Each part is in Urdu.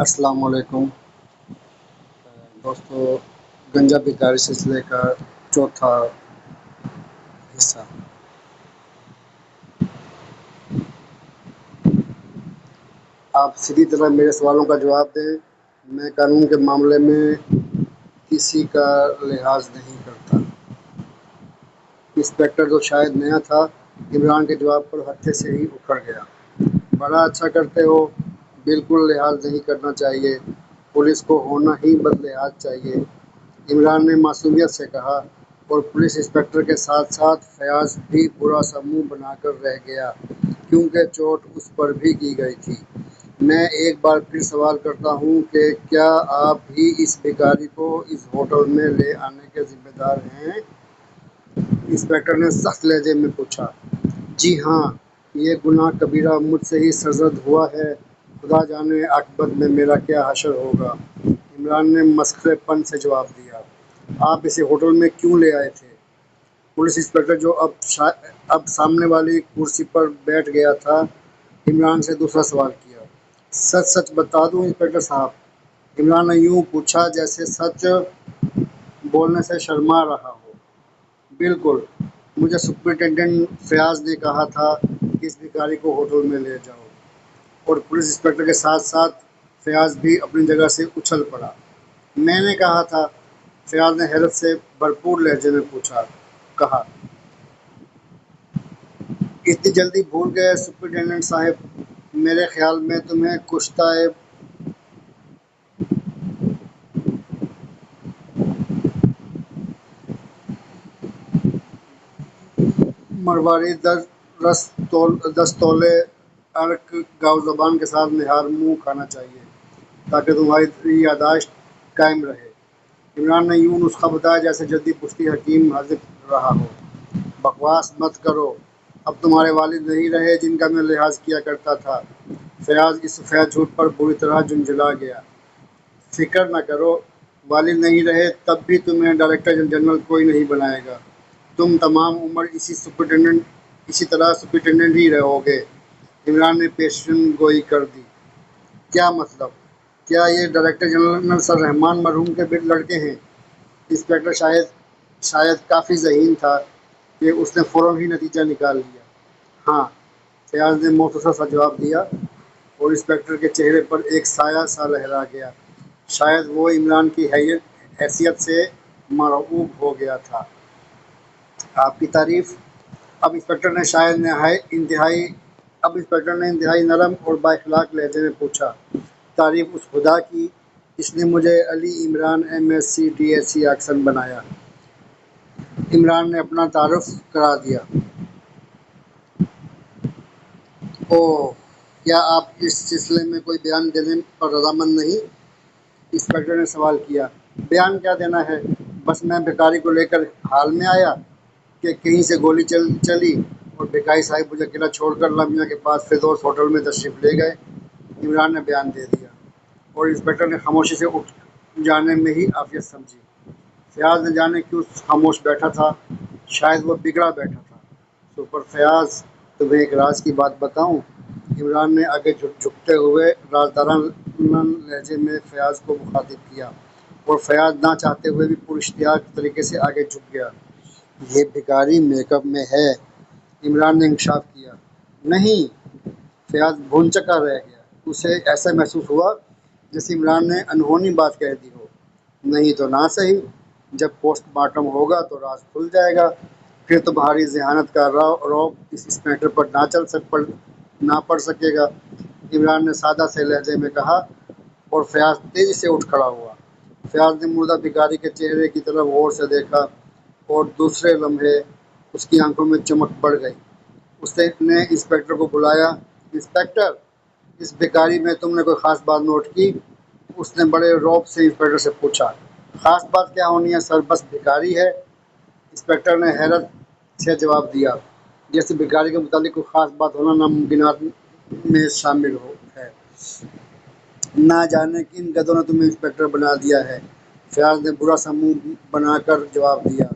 السلام علیکم دوستو، گنجا بیکاری سلسلے کا چوتھا حصہ۔ آپ سیدھی طرح میرے سوالوں کا جواب دیں۔ میں قانون کے معاملے میں کسی کا لحاظ نہیں کرتا۔ انسپکٹر جو شاید نیا تھا، عمران کے جواب پر ہتھے سے ہی اکھڑ گیا۔ بڑا اچھا کرتے ہو، بالکل لحاظ نہیں کرنا چاہیے، پولیس کو ہونا ہی بدلحاظ چاہیے، عمران نے معصومیت سے کہا، اور پولیس انسپکٹر کے ساتھ ساتھ فیاض بھی برا سا منہ بنا کر رہ گیا، کیونکہ چوٹ اس پر بھی کی گئی تھی۔ میں ایک بار پھر سوال کرتا ہوں کہ کیا آپ ہی اس بھکاری کو اس ہوٹل میں لے آنے کے ذمہ دار ہیں؟ انسپکٹر نے سخت لہجے میں پوچھا۔ جی ہاں، یہ گناہ کبیرہ مجھ سے ہی سرزد ہوا ہے، خدا جانے عاقبت میں میرا کیا حشر ہوگا، عمران نے مسخرے پن سے جواب دیا۔ آپ اسے ہوٹل میں کیوں لے آئے تھے؟ پولیس انسپکٹر جو اب سامنے والی کرسی پر بیٹھ گیا تھا، عمران سے دوسرا سوال کیا۔ سچ سچ بتا دوں انسپکٹر صاحب، عمران نے یوں پوچھا جیسے سچ بولنے سے شرما رہا ہو۔ بالکل، مجھے سپرنٹینڈنٹ فیاض نے کہا تھا کہ اس بھکاری کو ہوٹل میں لے جاؤ، اور پولیس انسپکٹر کے ساتھ ساتھ فیاض بھی اپنی جگہ سے اچھل پڑا۔ میں نے کہا تھا؟ فیاض نے حیرت سے بھرپور لہجے میں کہا۔ اتنی جلدی بھول گئے سپرنٹینڈنٹ صاحب؟ میرے خیال میں تمہیں کشتہ مرواری دستولے عرق گاؤ زبان کے ساتھ نہار منہ کھانا چاہیے، تاکہ تمہاری یادداشت قائم رہے۔ عمران نے یوں نسخہ بتایا جیسے جدی پشتی حکیم حاذق رہا ہو۔ بکواس مت کرو، اب تمہارے والد نہیں رہے جن کا میں لحاظ کیا کرتا تھا۔ فیاض اس سفید جھوٹ پر بری طرح جھنجھلا گیا۔ فکر نہ کرو، والد نہیں رہے تب بھی تمہیں ڈائریکٹر جنرل کوئی نہیں بنائے گا، تم تمام عمر اسی طرح سپرنٹینڈنٹ ہی رہو گے۔ عمران نے پیشن گوئی کر دی۔ کیا مطلب؟ کیا یہ ڈائریکٹر جنرل سر رحمان مرحوم کے لڑکے ہیں؟ انسپکٹر شاید کافی ذہین تھا کہ اس نے فوراً ہی نتیجہ نکال لیا۔ ہاں، فیاض نے مختصر سا جواب دیا، اور انسپکٹر کے چہرے پر ایک سایہ سا لہرا گیا۔ شاید وہ عمران کی حیثیت سے مرعوب ہو گیا تھا۔ آپ کی تعریف؟ اب انسپکٹر نے انتہائی نرم اور بااخلاق لہجے میں پوچھا۔ تعریف اس خدا کی جس نے مجھے علی عمران MSc DSc آکسن بنایا۔ عمران نے اپنا تعارف کرا دیا۔ اوہ، کیا آپ اس سلسلے میں کوئی بیان دینے پر رضامند نہیں؟ انسپکٹر نے سوال کیا۔ بیان کیا دینا ہے؟ بس میں بھکاری کو لے کر حال میں آیا کہ کہیں سے گولی چلی اور بھکاری صاحب مجھے اکیلا چھوڑ کر لمحہ کے پاس فردوس ہوٹل میں تشریف لے گئے، عمران نے بیان دے دیا، اور انسپکٹر نے خاموشی سے اٹھ جانے میں ہی عافیت سمجھی۔ فیاض نہ جانے کیوں خاموش بیٹھا تھا، شاید وہ بگڑا بیٹھا تھا۔ سپر فیاض، تمہیں ایک راز کی بات بتاؤں؟ عمران نے آگے جھکتے ہوئے رازدارانہ لہجے میں فیاض کو مخاطب کیا، اور فیاض نہ چاہتے ہوئے بھی پراشتیاق طریقے سے آگے جھک گیا۔ یہ بھکاری میک اپ میں ہے، عمران نے انکشاف کیا۔ نہیں، فیاض بھونچکا رہ گیا۔ اسے ایسا محسوس ہوا جیسے عمران نے انہونی بات کہہ دی ہو۔ نہیں تو نہ صحیح، جب پوسٹ مارٹم ہوگا تو راز کھل جائے گا، پھر تمہاری ذہانت کا رعب اس انسپکٹر پر نہ پڑ سکے گا، عمران نے سادہ سے لہجے میں کہا، اور فیاض تیزی سے اٹھ کھڑا ہوا۔ فیاض نے مردہ بھکاری کے چہرے کی طرف غور سے دیکھا، اور دوسرے لمحے اس کی آنکھوں میں چمک بڑھ گئی۔ اس نے انسپکٹر کو بلایا۔ انسپکٹر، اس بھکاری میں تم نے کوئی خاص بات نوٹ کی؟ اس نے بڑے رعب سے انسپکٹر سے پوچھا۔ خاص بات کیا ہونی ہے سر، بس بھکاری ہے، انسپکٹر نے حیرت سے جواب دیا، جیسے بھکاری کے متعلق کوئی خاص بات ہونا ناممکنات میں شامل ہے۔ نہ جانے کن گدھوں نے تمہیں انسپکٹر بنا دیا ہے، فیاض نے برا سا منہ بنا کر جواب دیا،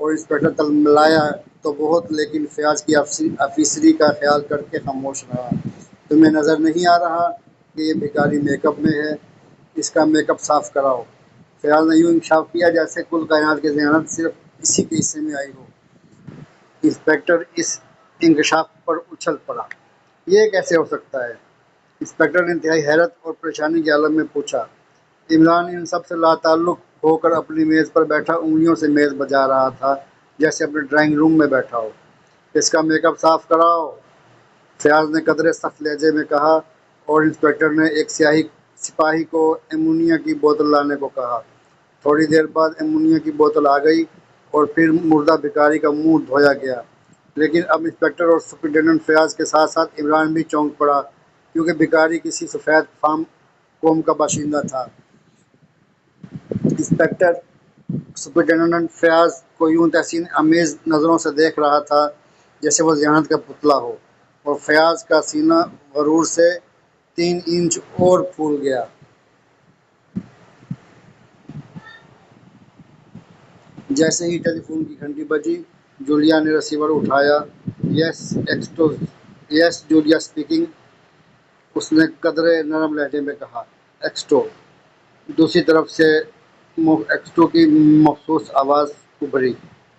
اور انسپکٹر تلملایا تو بہت، لیکن فیاض کی آفیسری کا خیال کر کے خاموش رہا۔ تمہیں نظر نہیں آ رہا کہ یہ بھکاری میک اپ میں ہے، اس کا میک اپ صاف کراؤ۔ فیاض نے یوں انکشاف کیا جیسے کل کائنات کی ذہانت صرف اسی کے حصے میں آئی ہو۔ انسپکٹر اس انکشاف پر اچھل پڑا۔ یہ کیسے ہو سکتا ہے؟ انسپکٹر نے انتہائی حیرت اور پریشانی کے عالم میں پوچھا۔ عمران ان سب سے لاتعلق ہو کر اپنی میز پر بیٹھا انگلیوں سے میز بجا رہا تھا جیسے اپنے ڈرائنگ روم میں بیٹھا ہو۔ اس کا میک اپ صاف کراؤ، فیاض نے قدرے سخت لہجے میں کہا، اور انسپکٹر نے ایک سپاہی کو ایمونیا کی بوتل لانے کو کہا۔ تھوڑی دیر بعد ایمونیا کی بوتل آ گئی اور پھر مردہ بھکاری کا منہ دھویا گیا۔ لیکن اب انسپکٹر اور سپرنٹینڈنٹ فیاض کے ساتھ ساتھ عمران بھی چونک پڑا، کیونکہ بھکاری کسی سفید فام قوم کا باشندہ تھا۔ انسپکٹر سپرنٹینڈنٹ فیاض کو یوں تحسین آمیز نظروں سے دیکھ رہا تھا جیسے وہ ذہانت کا پتلا ہو، اور فیاض کا سینہ غرور سے 3 انچ اور پھول گیا۔ جیسے ہی ٹیلی فون کی گھنٹی بجی، جولیا نے ریسیور اٹھایا۔ یس جولیا اسپیکنگ، اس نے قدرے نرم لہجے میں کہا۔ ایکسٹو، دوسری طرف سے ایکسٹو کی مخصوص آواز ابھری۔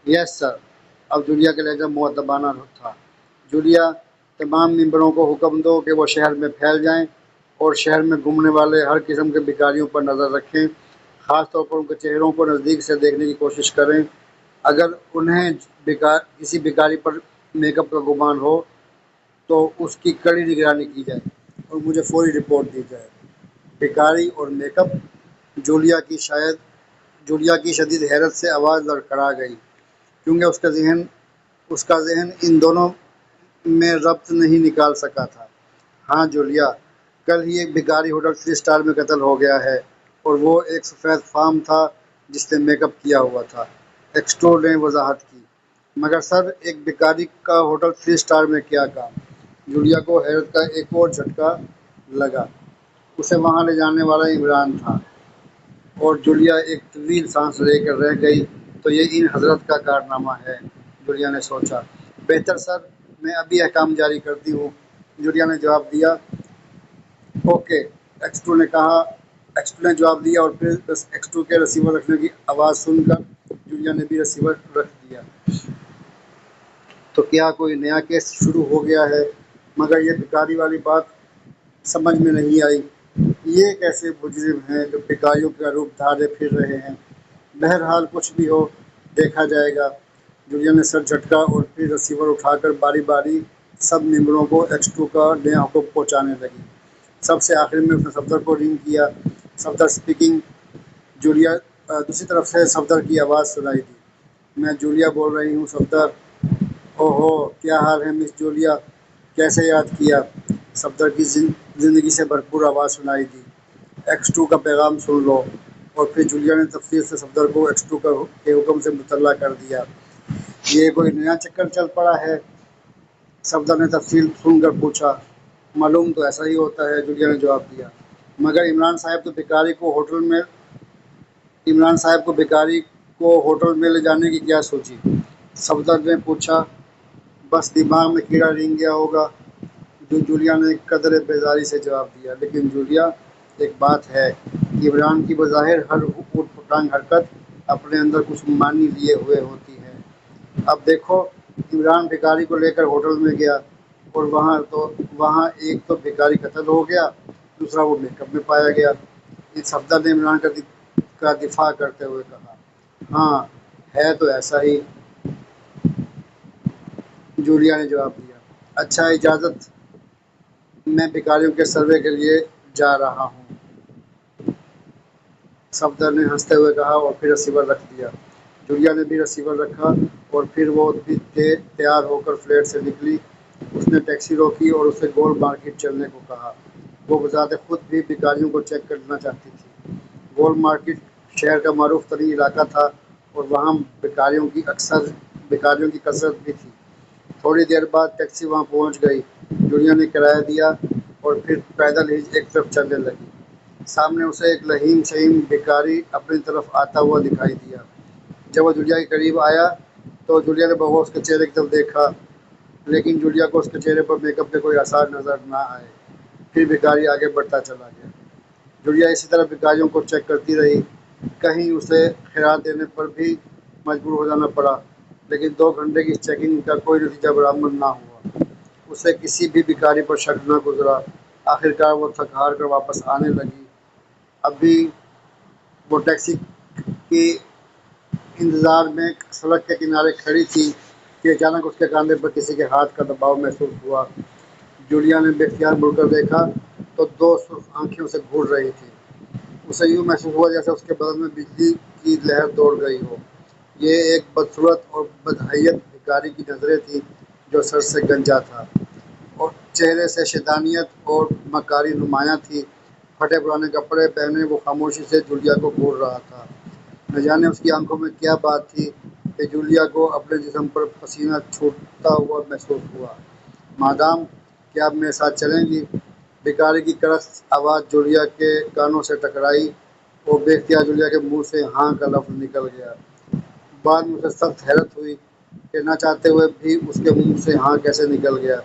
یس سر۔ اب جولیا کا لہجہ مؤدبانہ تھا۔ جولیا، تمام ممبروں کو حکم دو کہ وہ شہر میں پھیل جائیں اور شہر میں گھومنے والے ہر قسم کے بھکاریوں پر نظر رکھیں، خاص طور پر ان کے چہروں کو نزدیک سے دیکھنے کی کوشش کریں۔ اگر انہیں کسی بھکاری پر میک اپ کا گمان ہو تو اس کی کڑی نگرانی کی جائے اور مجھے فوری رپورٹ دی جائے۔ بھکاری اور میک اپ؟ جولیا کی شدید حیرت سے آواز لڑکھڑا گئی، کیونکہ اس کا ذہن ان دونوں میں ربط نہیں نکال سکا تھا۔ ہاں جولیا، کل ہی ایک بھکاری ہوٹل 3 اسٹار میں قتل ہو گیا ہے، اور وہ ایک سفید فام تھا جس نے میک اپ کیا ہوا تھا، ایکسٹو نے وضاحت کی۔ مگر سر، ایک بھکاری کا ہوٹل 3 اسٹار میں کیا کام؟ جولیا کو حیرت کا ایک اور جھٹکا لگا۔ اسے وہاں لے جانے والا عمران تھا، اور جولیا ایک طویل سانس لے کر رہ گئی۔ تو یہ ان حضرات کا کارنامہ ہے، جولیا نے سوچا۔ بہتر سر، میں ابھی احکام جاری کرتی ہوں، جولیا نے جواب دیا۔ اوکے، ایکسٹو نے جواب دیا، اور پھر ایکسٹو کے ریسیور رکھنے کی آواز سن کر جولیا نے بھی ریسیور رکھ دیا۔ تو کیا کوئی نیا کیس شروع ہو گیا ہے؟ مگر یہ بھکاری والی بات سمجھ میں نہیں آئی۔ یہ کیسے مجرم ہیں جو بھکاریوں کا روپ دھارے پھر رہے ہیں؟ بہرحال کچھ بھی ہو، دیکھا جائے گا۔ جولیا نے سر جھٹکا اور پھر ریسیور اٹھا کر باری باری سب ممبروں کو ایکسٹو کا نیا حکم پہنچانے لگی۔ سب سے آخر میں اس نے صفدر کو رنگ کیا۔ صفدر اسپیکنگ، جولیا، دوسری طرف سے صفدر کی آواز سنائی دی۔ میں جولیا بول رہی ہوں صفدر۔ اوہو، کیا حال ہے مس جولیا، کیسے یاد کیا؟ صفدر کی زندگی سے بھرپور آواز سنائی دی۔ ایکسٹو کا پیغام سن لو۔ اور پھر جولیا نے تفصیل سے صفدر کو ایکسٹو کے حکم سے مطلع کر دیا۔ یہ کوئی نیا چکر چل پڑا ہے؟ صفدر نے تفصیل سن کر پوچھا۔ معلوم تو ایسا ہی ہوتا ہے، جولیا نے جواب دیا۔ مگر عمران صاحب کو بھکاری کو ہوٹل میں لے جانے کی کیا سوچی؟ صفدر نے پوچھا۔ بس دماغ میں کیڑا رنگ گیا ہوگا، جولیا نے قدرے بیزاری سے جواب دیا۔ لیکن جولیا، ایک بات ہے، عمران کی بظاہر ہر اوٹ پٹانگ حرکت اپنے اندر کچھ معنی لیے ہوئے ہوتی ہے۔ اب دیکھو، عمران بھکاری کو لے کر ہوٹل میں گیا، اور وہاں ایک تو بھکاری قتل ہو گیا، دوسرا وہ میک اپ میں پایا گیا۔ صفدر نے عمران کا دفاع کرتے ہوئے کہا۔ ہاں، ہے تو ایسا ہی، جولیا نے جواب دیا۔ اچھا، اجازت، میں بھکاریوں کے سروے کے لیے جا رہا ہوں، صفدر نے ہنستے ہوئے کہا، اور پھر ریسیور رکھ دیا۔ جولیا نے بھی ریسیور رکھا، اور پھر وہ بھی تیار ہو کر فلیٹ سے نکلی۔ اس نے ٹیکسی روکی اور اسے گولڈ مارکیٹ چلنے کو کہا۔ وہ بذات خود بھی بھکاریوں کو چیک کرنا چاہتی تھی۔ گولڈ مارکیٹ شہر کا معروف ترین علاقہ تھا، اور وہاں بھکاریوں کی کثرت بھی تھی۔ تھوڑی دیر بعد ٹیکسی وہاں پہنچ گئی۔ جولیا نے کرایہ دیا اور پھر پیدل ہی ایک طرف چلنے لگی۔ سامنے اسے ایک لہیم شہیم بھکاری اپنی طرف آتا ہوا دکھائی دیا۔ جب وہ جولیا کے قریب آیا تو جولیا نے بغور اس کے چہرے کی طرف دیکھا، لیکن جولیا کو اس کے چہرے پر میک اپ کے کوئی آثار نظر نہ آئے۔ پھر بھکاری آگے بڑھتا چلا گیا۔ جولیا اسی طرح بھکاریوں کو چیک کرتی رہی، کہیں اسے خیرات دینے پر بھی مجبور ہو جانا پڑا، لیکن 2 گھنٹے کی چیکنگ کا کوئی نتیجہ برآمد نہ ہوا۔ اسے کسی بھی بھکاری پر شک نہ گزرا۔ آخرکار وہ تھک ہار کر واپس آنے لگی۔ ابھی وہ ٹیکسی کی انتظار میں سڑک کے کنارے کھڑی تھی کہ اچانک اس کے کاندھے پر کسی کے ہاتھ کا دباؤ محسوس ہوا۔ جولیا نے بے اختیار مڑ کر دیکھا تو 2 سرخ آنکھیں اسے گھور رہی تھیں۔ اسے یوں محسوس ہوا جیسے اس کے بدن میں بجلی کی لہر دوڑ گئی ہو۔ یہ ایک بدصورت اور بدہیئت بھکاری کی نظریں تھیں جو سر سے گنجا تھا اور چہرے سے شیطانیت اور مکاری نمایاں تھی۔ پھٹے پرانے کپڑے پہنے وہ خاموشی سے جولیا کو گھور رہا تھا۔ نہ جانے اس کی آنکھوں میں کیا بات تھی کہ جولیا کو اپنے جسم پر پسینہ چھوٹتا ہوا محسوس ہوا۔ مادام، کیا آپ میرے ساتھ چلیں گی؟ بھکاری کی کڑک آواز جولیا کے کانوں سے ٹکرائی اور بے اختیار جولیا کے منہ سے ہاں کا لفظ نکل گیا۔ بعد میں اسے سخت حیرت ہوئی کہ نہ چاہتے ہوئے بھی اس کے منہ سے ہاں کیسے نکل گیا۔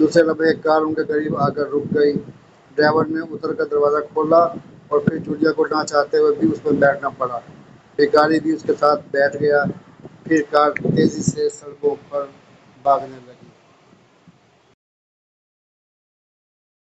دوسرے لمحے کار ان کے قریب آ کر رک گئی۔ ڈرائیور نے اتر کر دروازہ کھولا اور پھر جولیا کو نہ چاہتے ہوئے بھی اس میں بیٹھنا پڑا۔ بھکاری بھی اس کے ساتھ بیٹھ گیا۔ پھر کار تیزی سے سڑکوں پر بھاگنے لگی۔